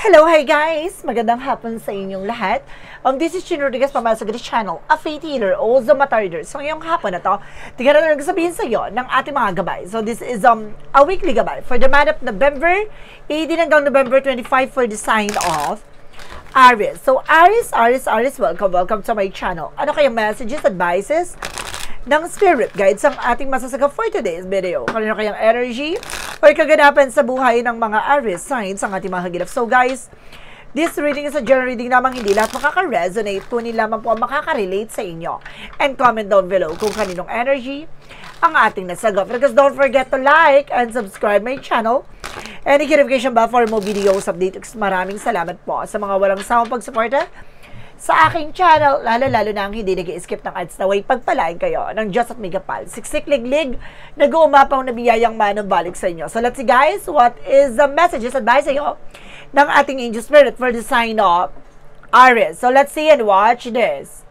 Hello, hi guys! Magandang hapon sa inyong lahat. This is Chin Rodriguez from Masagari Channel, a faith healer, also matter reader. So ngayong hapon na to, tingnan na nagsabihin sa iyo ng ating mga gabay. So this is a weekly gabay for the month of November 18 hanggang November 25 for the sign of Aries. So Aries, welcome to my channel. Ano kayong messages, advices ng spirit guides ang ating masasaga for today's video? Kanino kayang energy o kaganapan sa buhay ng mga Aries signs ang ating mga hagilap? So guys, this reading is a general reading lamang, hindi lahat makaka-resonate, kunin lamang po ang makaka-relate sa inyo. And comment down below kung kaninong energy ang ating nasagot. Because don't forget to like and subscribe my channel and i-notification bell for more videos updates. Maraming salamat po sa mga walang sawang pagsuporta sa aking channel, lalo-lalo na ang hindi nag-i-skip ng ads na way pagpalain kayo ng Diyos at Megapal. Siksik liglig, nag-uumapaw na biyayang manong-balik sa inyo. So let's see guys, what is the messages, advice sa iyo ng ating angel spirit for the sign of Aries. So let's see and watch this.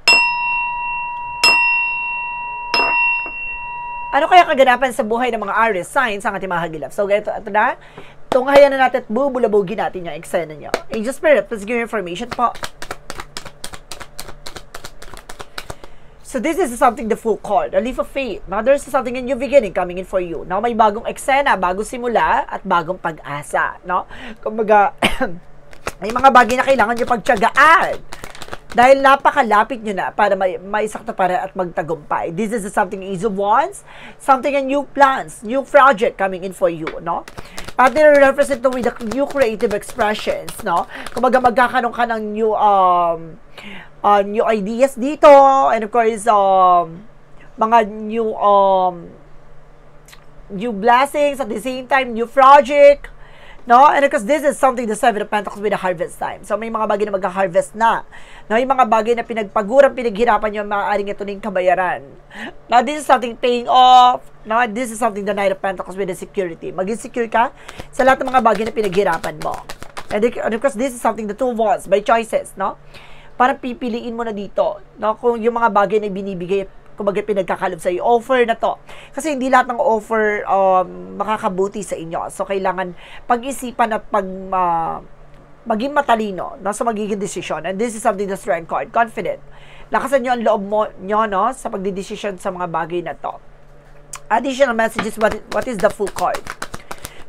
Ano kaya kaganapan sa buhay ng mga Aries signs ang ating mga hagilap? So ito na, tunghayan na natin at bubulabugin natin yung eksena nyo. Angel spirit, please give me information po. So this is something, the full card, a leaf of faith. Now there's something in new beginning coming in for you. Now may bagong eksena, bagong simula, at bagong pag-asa. No? Kumbaga, may mga bagay na kailangan nyo pagtiyagaan. Dahil napakalapit nyo na para maisakta para at magtagumpay. This is something ease of wands, something and new plans, new project coming in for you. No? At nire-represent with the new creative expressions. No? Kumbaga magkakaroon ka ng new ideas dito, and of course mga new blessings, at the same time new project, no? And of course this is something, the Seven of Pentacles with the harvest time. So may mga bagay na magka-harvest na, no? May mga bagay na pinaghirapan nyo, maaaring ito ng kabayaran. Now this is something paying off. Now this is something, the Knight of Pentacles with the security. Maging secure ka sa lahat ng mga bagay na pinaghirapan mo. And of course this is something, the Two of Wands by choices, no? Parang pipiliin mo na dito, no? Kung yung mga bagay na binibigay, kumbaga pinagkakalob sa iyo, offer na to. Kasi hindi lahat ng offer makakabuti sa inyo. So, kailangan pag-isipan at maging matalino, no? Sa magiging desisyon. And this is something, the Strength card, confident. Lakasan nyo ang loob nyo, no? Sa pagdidesisyon sa mga bagay na to. Additional messages, what is the full card?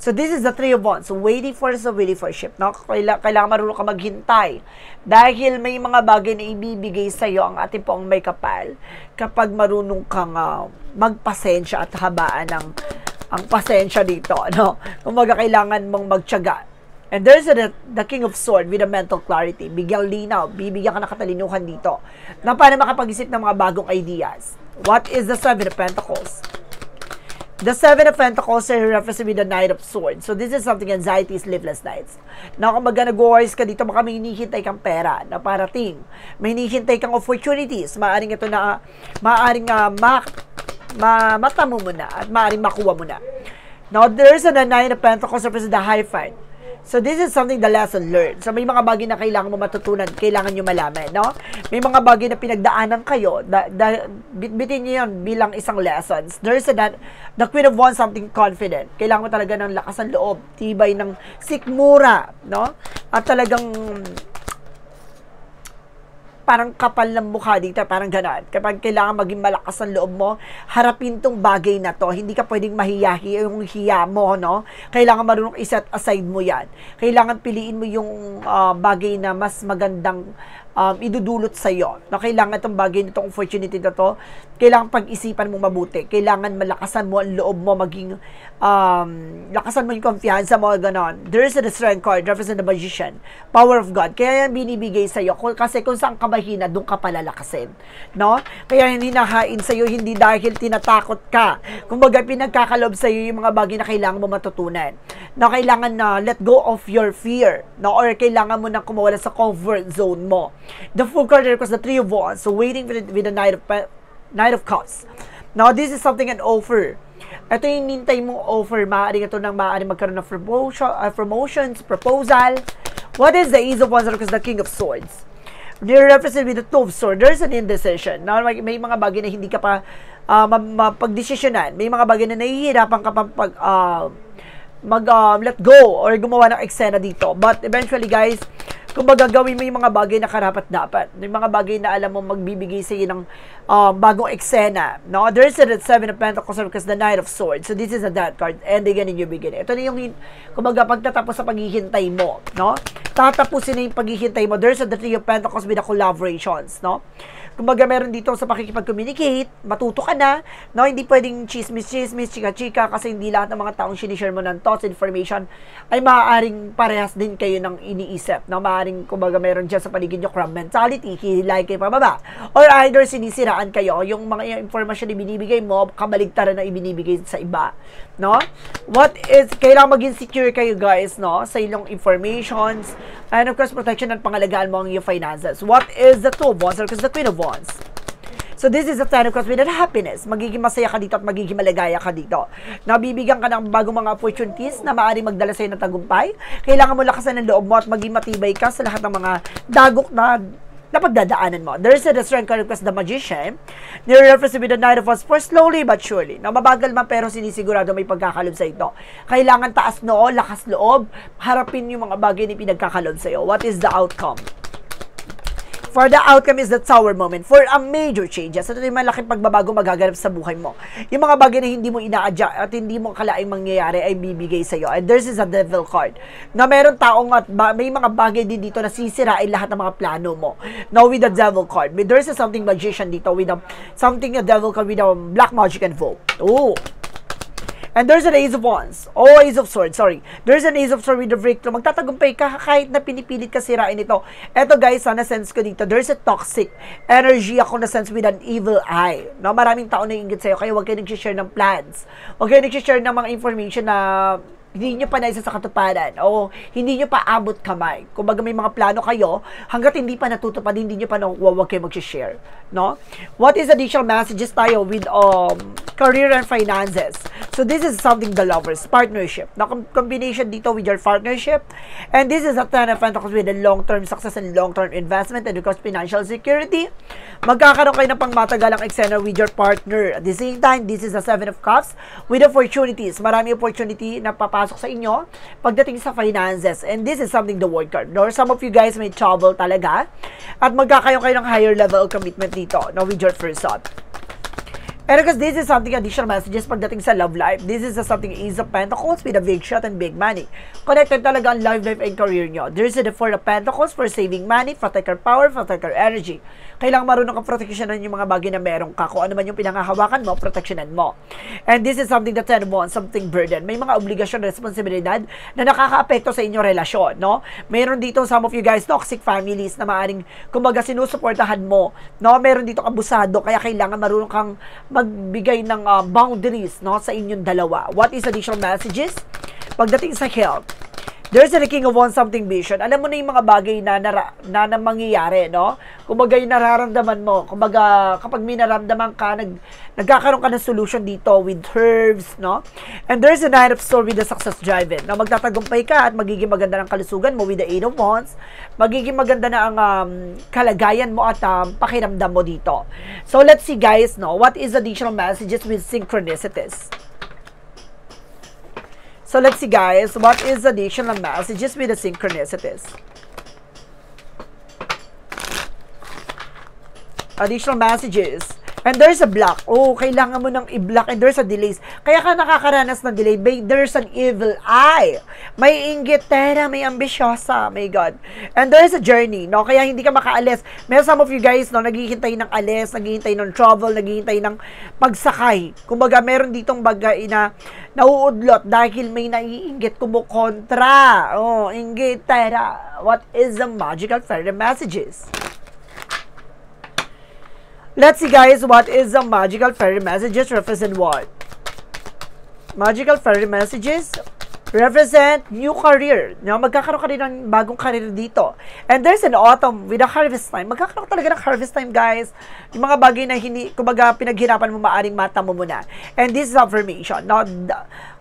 So, this is the Three of Wands. So, waiting for ship. No? Kailangan marunong ka maghintay. Dahil may mga bagay na ibibigay sa iyo ang ating pong may kapal kapag marunong kang magpasensya at habaan ang pasensya dito. No? Kumbaga, kailangan mong magtiyaga. And there's the King of Swords with a mental clarity. Bigyang linaw. Bibigyan ka ng katalinuhan dito. Na para makapag-isip ng mga bagong ideas. What is the Seven of Pentacles? The Seven of Pentacles are referenced with the Knight of Swords. So this is something, anxiety, sleepless nights. Na kung nag-worries ka dito, baka may hinihintay kang pera na parating. May hinihintay kang opportunities. Maaring ito na, matamo mo na at maaring makuha mo na. Now, there's a Nine of Pentacles represents the high fight. So this is something, the lesson learned. So may mga bagay na kailangan mo matutunan, kailangan nyo malaman, no? May mga bagay na pinagdaanan kayo, bitbitin nyo yun bilang isang lessons. There's the Queen of Wands, something confident. Kailangan mo talaga ng lakas ng loob, tibay ng sikmura, no? At talagang parang kapal ng mukha dito, parang gano'n. Kapag kailangan maging malakas ang loob mo, harapin tong bagay na to. Hindi ka pwedeng mahiyahi yung hiya mo, no? Kailangan marunong iset aside mo yan. Kailangan piliin mo yung bagay na mas magandang idudulot sa iyo. Na kailangan itong bagay nitong opportunity na to, kailangan pag-isipan mo mabuti. Kailangan malakasan mo ang loob mo, maging lakasan mo yung kumpiyansa mo, gano'n. There is a Strength card, represent the Magician, power of God. Kaya yan binibigay sa iyo. Kasi kung saan ka mahina, doon ka palalakasin. No? Kaya hindi nahain sa iyo, hindi dahil tinatakot ka. Kumbaga, pinagkakalob sa iyo yung mga bagay na kailangan mo matutunan. Na kailangan na let go of your fear. No? Or kailangan mo na kumawala sa comfort zone mo. The full card requires the Three of Wands. So, waiting with the Knight of Cups. Now, this is something, an offer. Ito yung nintay mong offer. Maaaring ito nang maaaring magkaroon ng promotions, proposal. What is the Ace of Wands requires the King of Swords? They're represented with the Two of Swords. There's an indecision. Now, may mga bagay na hindi ka pa mapagdesisyonan. May mga bagay na nahihirapan ka pa let go or gumawa ng eksena dito. But eventually guys, kung gagawin mo yung mga bagay na karapat-dapat, yung mga bagay na alam mo magbibigay sa iyo ng bagong eksena, no? There is a 7 of Pentacles because the Knight of Swords. So this is a death card, ending and new beginning. Ito na yung, kumbaga, pagtatapos sa paghihintay mo, no? Tatapusin na yung paghihintay mo. There's a 3 of Pentacles with the collaborations, no? Kumbaga, meron dito sa pakikipag-communicate, matuto ka na, no? Hindi pwedeng chismis-chismis, chika-chika, kasi hindi lahat ng mga taong sinishare mo ng thoughts, information, ay maaaring parehas din kayo ng iniisip, no? Maaaring, kumbaga, meron dyan sa paligid nyo, crab mentality, hilay kayo pababa, or either sinisiraan kayo, yung mga information na binibigay mo, kabaligtaran na ibinibigay sa iba, no? Kailangan maging secure kayo, guys, no? Sa inyong informations, and of course, protection at pangalagaan mo ang iyong finances. What is the 2 of Wands? Because the Queen of Wands. So this is a 10 of Cups with happiness. Magiging masaya ka dito at magiging maligaya ka dito. Nabibigyan ka ng bagong mga opportunities na maaaring magdala sa'yo ng tagumpay. Kailangan mo lakasan ng loob mo at maging matibay ka sa lahat ng mga dagok na pagdadaanan mo. There is a strength card because the Magician, nire-reference with the Knight of Wands for slowly but surely. Na mabagal man pero sinisigurado may pagkakalob sa ito. Kailangan taas noo, lakas loob, harapin yung mga bagay na pinagkakalob sa iyo. What is the outcome? For the outcome is the Tower moment for a major changes. Ito yung malaking pagbabago magaganap sa buhay mo. Yung mga bagay na hindi mo ina-adjust at hindi mo kalaing mangyayari ay bibigay sa iyo. And this is a Devil card. Na meron taong at may mga bagay din dito na sisirain lahat ng mga plano mo. Now with the Devil card, there is something Magician dito with a Devil card with a Black Magic and Vote. Oh. And there's an Ace of Wands. Oh, Ace of Swords, sorry. There's an Ace of Swords with the breakthrough. Magtatagumpay ka kahit na pinipilit ka sirain ito. Eto guys, sana sense ko dito. There's a toxic energy ako na sense with an evil eye. No, maraming tao na ingit sa'yo, kaya huwag kayo nag-share ng plans. Huwag kayo nag-share ng mga information na hindi nyo pa naisa sa katuparan o hindi nyo pa abot kamay. Kung baga may mga plano kayo, hanggat hindi pa natutupad, hindi nyo pa huwag kayo mag-share. No? What is additional messages tayo with career and finances? So this is something the lovers, partnership. Na combination dito with your partnership. And this is a 10 of Pentacles with a long-term success and long-term investment and of course financial security. Magkakaroon kayo ng pangmatagalang eksena with your partner. At the same time, this is a 7 of Cups with opportunities. Marami opportunity na papasok sa inyo pagdating sa finances. And this is something the World card. Or some of you guys may trouble talaga. At magkakaroon kayo ng higher level commitment dito, no, with your person. And because this is something additional messages pagdating sa love life. This is something Ace of Pentacles with a big shot and big money. Connected talaga ang love life and career nyo. There's the 4 of Pentacles for saving money, protect your power, protect your energy. Kailangan marunong kang proteksyonan yung mga bagay na meron ka. Kung ano man yung pinangahawakan mo, proteksyonan mo. And this is something that 10 of Wands, something burden. May mga obligasyon, responsibilidad na nakaka-apekto sa inyong relasyon, no? Meron dito some of you guys toxic families na maaring kumbaga sinusuportahan mo, no? Meron dito abusado, kaya kailangan marunong kang magbigay ng boundaries, no, sa inyong dalawa. What is additional messages? Pagdating sa health, there's a King of Wands something vision. Alam mo na yung mga bagay na mangyayari, no? Kumbaga yung nararamdaman mo. Kumbaga kapag may naramdaman ka, nagkakaroon ka ng solution dito with herbs, no? And there's a 9 of Swords with the success driven. Na magtatagumpay ka at magiging maganda ng kalusugan mo with the 8 of Wands. Magiging maganda na ang kalagayan mo at pakiramdam mo dito. So let's see guys, no? What is additional messages with synchronicities? So let's see guys, what is additional messages with the synchronicities? Additional messages. And there's a block. Oh, kailangan mo nang i-block and there's a delays. Kaya ka nakakaranas ng delay. There's an evil eye. May inggitera, may ambisyosa. My God. And there's a journey, no? Kaya hindi ka makaalis. May some of you guys, no, naghihintay ng alis, naghihintay ng travel, naghihintay ng pagsakay. Kumbaga, meron ditong bagay na nauudlot dahil may naiinggit kumukontra. Oh, inggitera. What is the magical fairy messages? Let's see guys, what is the magical fairy messages represent what? Magical fairy messages represent new career. No, magkakaroon ka rin ng bagong career dito. And there's an autumn with a harvest time. Magkakaroon talaga ng harvest time, guys. Yung mga bagay na hindi, kumbaga, pinaghirapan mo, maaring mata mo muna. And this is affirmation. Now,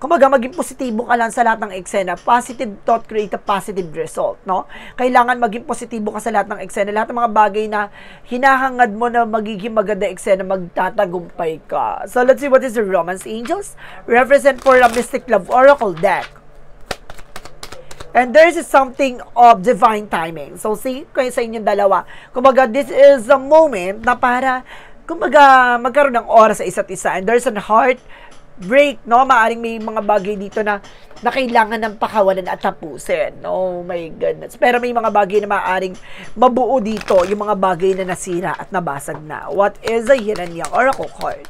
kumbaga, maging positibo ka lang sa lahat ng eksena. Positive thought create a positive result, no? Kailangan maging positibo ka sa lahat ng eksena. Lahat ng mga bagay na hinahangad mo na magiging maganda eksena, magtatagumpay ka. So, let's see what is the Romance Angels. Represent for a Mystic Love Oracle deck. And there is something of divine timing. So, see, kayo sa inyong dalawa. Kumbaga, this is a moment na para, kumbaga, magkaroon ng oras sa isa't isa. And there's a heart break, no? Maaring may mga bagay dito na kailangan ng pakawalan at tapusin. Oh my goodness. Pero may mga bagay na maaring mabuo dito, yung mga bagay na nasira at nabasag na. What is a yin and yang oracle card?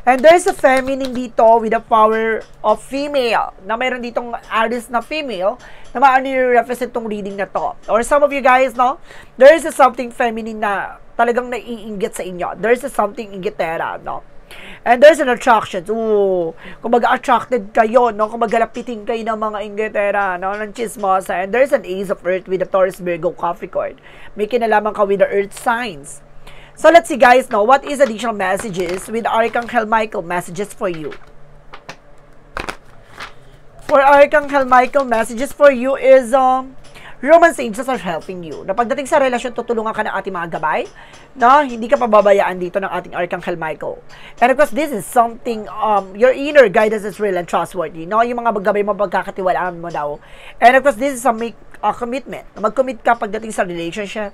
And there's a feminine dito with the power of female. Na mayroon ditong artist na female na maaari represent tong reading na to. Or some of you guys, no? There is something feminine na talagang naiinggit sa inyo. There is something inggitera, no? And there's an attraction. Ooh, kumbaga attracted kayo, no? Kumbaga lapitin kayo ng mga inggitera, no? Ng chismosa. And there's an Ace of Earth with the Taurus, Virgo, Capricorn. May kinalaman ka with the Earth signs. So, let's see guys, no, what is additional messages with Archangel Michael messages for you? For Archangel Michael, messages for you is, romance angels are helping you. Na pagdating sa relasyon, tutulungan ka ng ating mga gabay, no? Hindi ka pababayaan dito ng ating Archangel Michael. And of course, this is something, your inner guidance is real and trustworthy, no? Yung mga gabay mo, pagkakatiwalaan mo daw. And of course, this is a commitment. Mag-commit ka pagdating sa relationship,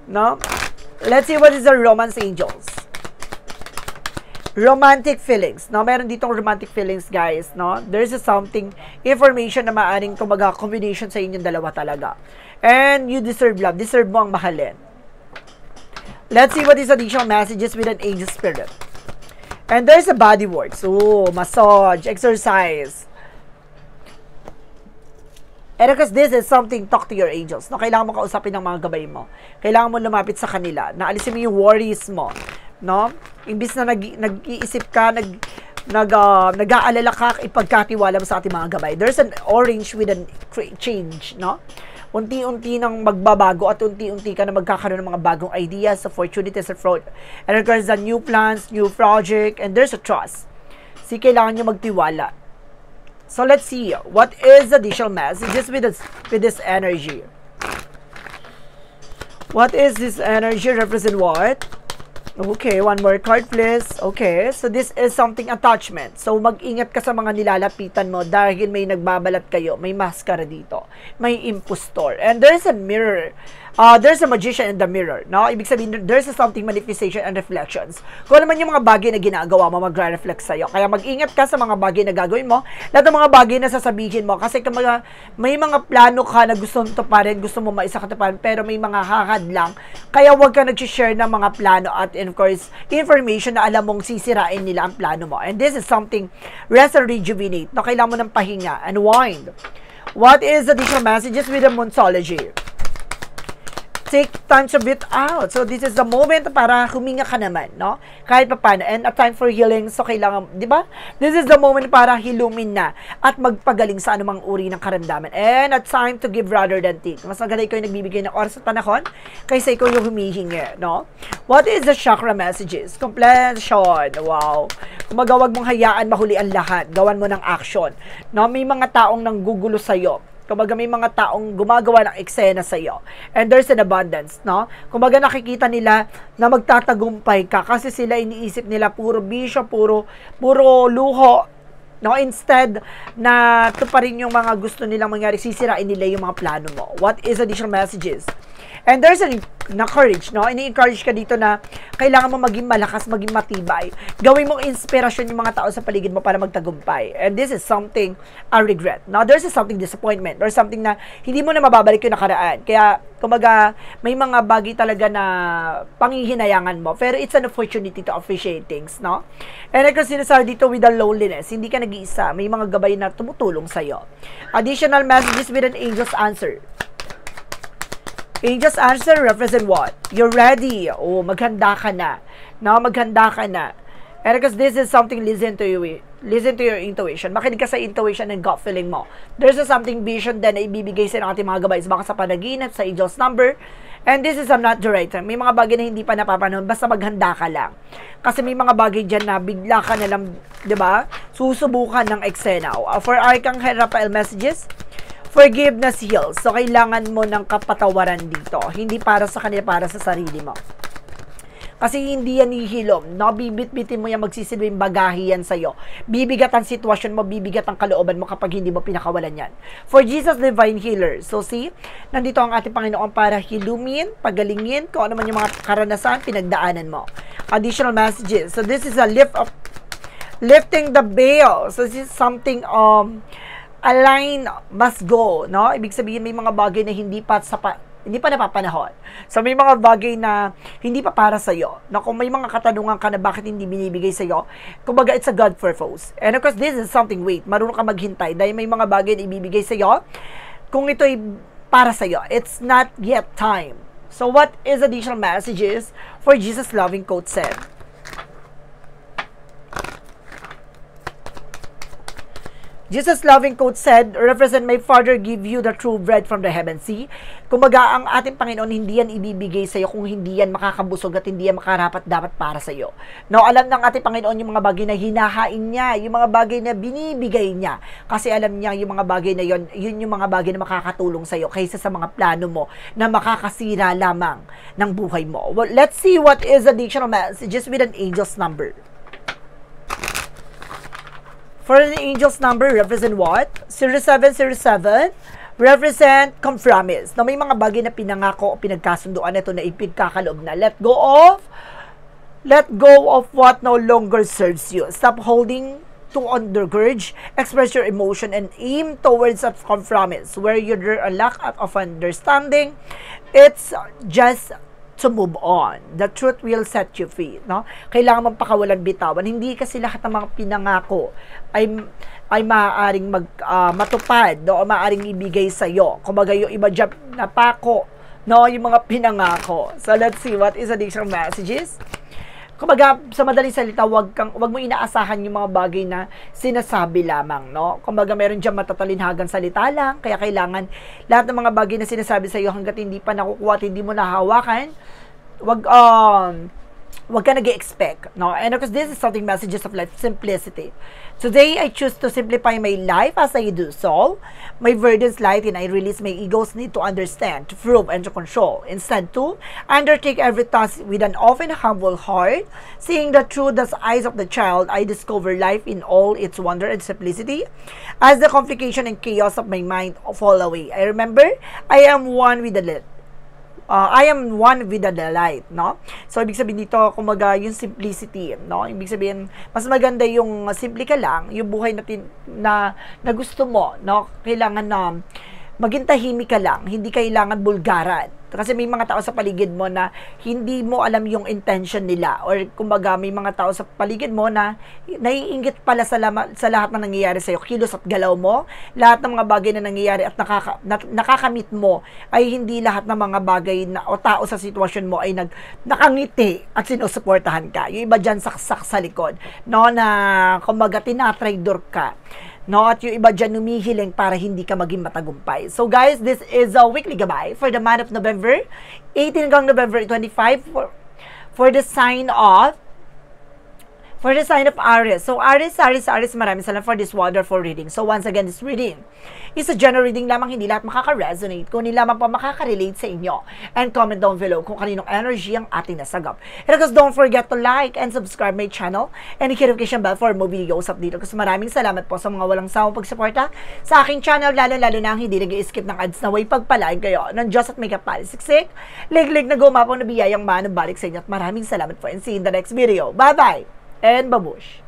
no? Let's see what is the romance angels. Romantic feelings. No, meron ditong romantic feelings, guys, no? There's something information na maaring kumbaga combination sa inyong dalawa talaga. And you deserve love. Deserve mo ang mahalin. Let's see what is additional messages with an angel spirit. And there's a body works. Oh, massage, exercise. And because this is something, talk to your angels. No, kailangan mo kausapin ng mga gabay mo. Kailangan mo lumapit sa kanila. Naalisin mo yung worries mo. No? Imbis na nag-iisip ka, nag-aalala ka, ipagkatiwala mo sa ating mga gabay. There's an orange with a change, no? Unti-unti nang magbabago at unti-unti ka na magkakaroon ng mga bagong ideas, opportunities, and of course, the new plans, new project, and there's a trust. So, kailangan nyo magtiwala. So, let's see. What is the additional messages with this energy? What is this energy? Represent what? Okay, one more card please. Okay, so this is something attachment. So, mag-ingat ka sa mga nilalapitan mo dahil may nagbabalat kayo. May maskara dito. May impostor. And there's a mirror. There's a magician in the mirror. No? Ibig sabihin, there's a something manifestation and reflections. Kung naman yung mga bagay na ginagawa mo, mag-reflect sa'yo. Kaya mag-ingat ka sa mga bagay na gagawin mo. Lahat ng mga bagay na sasabihin mo. Kasi may mga plano ka na gusto mo tuparin, gusto mo maisakatuparan, pero may mga hahad lang. Kaya huwag ka nag-share ng mga plano at of course, information na alam mong sisirain nila ang plano mo. And this is something, rest and rejuvenate. No? Kailangan mo ng pahinga. Unwind. What is additional messages with the Monsology? Take time to breathe out. So, this is the moment para huminga ka naman, no? Kahit pa paano. And a time for healing. So, kailangan, di ba? This is the moment para hilumin na at magpagaling sa anumang uri ng karamdaman. And a time to give rather than take. Mas maganda ikaw yung nagbibigay ng oras at panahon kaysa ikaw yung humihingi, no? What is the chakra messages? Completion. Wow. Kumaga, wag mong hayaan mahuli ang lahat. Gawan mo ng action. No? May mga taong nanggugulo sa'yo. Kumbaga may mga taong gumagawa ng eksena sa iyo. And there's an abundance, no? Kumbaga nakikita nila na magtatagumpay ka kasi sila iniisip nila puro bisyo, puro luho, no? Instead na tuparin yung mga gusto nilang mangyari, sisirain nila yung mga plano mo. What is additional messages? And there's na courage, no? Ini-encourage ka dito na kailangan mo maging malakas, maging matibay. Gawin mong inspirasyon yung mga tao sa paligid mo para magtagumpay. And this is something I regret. Now, there's something disappointment or something na hindi mo na mababalik yung nakaraan. Kaya, kumbaga, may mga bagay talaga na panghihinayangan mo. Pero it's an opportunity to appreciate things, no? And like sinasabi dito with the loneliness, hindi ka nag-iisa. May mga gabay na tumutulong sa'yo. Additional messages with an angel's answer. Angel's answer represent what? You're ready. Oh, maghanda ka na. No, maghanda ka na. And because this is something, listen to your intuition. Makinig ka sa intuition and gut feeling mo. There's something vision din na ibibigay sa ating mga gabay. Baka sa panaginip, sa angel's number. And this is not the right time. May mga bagay na hindi pa napapanahon. Basta maghanda ka lang. Kasi may mga bagay dyan na bigla ka na lang, di ba? Susubukan ng eksena. For Archangel Raphael messages, forgiveness heals. So, kailangan mo ng kapatawaran dito. Hindi para sa kanila, para sa sarili mo. Kasi hindi yan hihilom, no? Bibit-bitin mo yan, magsisilbing bagahe yan sa'yo. Bibigat ang sitwasyon mo, bibigat ang kalooban mo kapag hindi mo pinakawalan yan. For Jesus, divine healer. So see, nandito ang ating Panginoon para hilumin, pagalingin, kung ano man yung mga karanasan, pinagdaanan mo. Additional messages. So this is a lifting the veil. So this is something, a line must go, no? Ibig sabihin, may mga bagay na hindi pa napapanahon. So, may mga bagay na hindi pa para sa'yo. Na kung may mga katanungan ka na bakit hindi binibigay sa'yo, kumbaga, it's a God purpose. And of course, this is something, wait, marunong ka maghintay dahil may mga bagay na ibibigay sa'yo. Kung ito'y para sa'yo, it's not yet time. So, what is additional messages for Jesus' loving quote said? Jesus' loving quote said, represent my Father give you the true bread from the heaven. See? Kumbaga, ang ating Panginoon, hindi yan ibibigay sa'yo kung hindi yan makakabusog at hindi yan makarapat-dapat para sa'yo. No, alam ng ating Panginoon yung mga bagay na hinahain niya, yung mga bagay na binibigay niya. Kasi alam niya yung mga bagay na yun yung mga bagay na makakatulong sa'yo kaysa sa mga plano mo na makakasira lamang ng buhay mo. Well, let's see what is additional messages with an angel's number. For an angel's number, represent what? 0707, represent compromise. Na may mga bagay na pinangako o pinagkasunduan ito na ipagkakaloob na. Let go of what no longer serves you. Stop holding to undergird, express your emotion, and aim towards a compromise where you're a lack of understanding. It's just to move on. The truth will set you free, no? Kailangan mong pakawalan bitawan. Hindi kasi lahat ng mga pinangako ay maaaring matupad, no? O maaaring ibigay sa iyo. Kumbaga yung iba dyan napako, no? Yung mga pinangako. So let's see what is additional messages. Kumbaga, sa madaling salita, wag mo inaasahan yung mga bagay na sinasabi lamang, no? Kumbaga, meron dyan matatalinhagang salita lang, kaya kailangan lahat ng mga bagay na sinasabi sa iyo hanggat hindi pa nakukuha at hindi mo nahawakan, wag ka nag-expect, no? And of course, this is something messages of life, simplicity. Today, I choose to simplify my life as I do so. My burdens light and I release my ego's need to understand, to prove, and to control. Instead, to undertake every task with an open, humble heart. Seeing the truth as eyes of the child, I discover life in all its wonder and simplicity. As the complication and chaos of my mind fall away, I remember I am one with the light, no? So, ibig sabihin dito, kumaga, yung simplicity, no? Ibig sabihin, mas maganda yung simple ka lang, yung buhay na gusto mo, no? Kailangan na maging tahimik ka lang, hindi kailangan bulgaran. Kasi may mga tao sa paligid mo na hindi mo alam yung intention nila, or kumbaga may mga tao sa paligid mo na naiinggit pala sa lahat na nangyayari sa'yo, kilos at galaw mo, lahat ng mga bagay na nangyayari at nakakamit mo ay hindi lahat ng mga bagay na, o tao sa sitwasyon mo ay nakangiti at sinusuportahan ka. Yung iba dyan saksak sa likod, no, na kumbaga tinatraidor ka. No, at yung iba dyan humihiling para hindi ka maging matagumpay. So guys, this is a weekly gabay for the month of November 18 hanggang November 25 for the sign of Aries. So Aries, maraming salamat for this wonderful reading. So once again, this reading is a general reading lamang, hindi lahat makaka-resonate, kundi lamang pa makaka-relate sa inyo. And comment down below kung kaninong energy ang ating nasagap. And of course, don't forget to like and subscribe my channel and hit notification bell for more videos update. Kasi maraming salamat po sa mga walang sawang pagsuporta sa aking channel, lalo na ang hindi nag-i-skip ng ads na way pagpalain kayo ng Diyos at may kapalisiksik, liglig na gumapong na biyayang manabalik sa inyo. At maraming salamat po and see you in the next video. Bye-bye! And babush!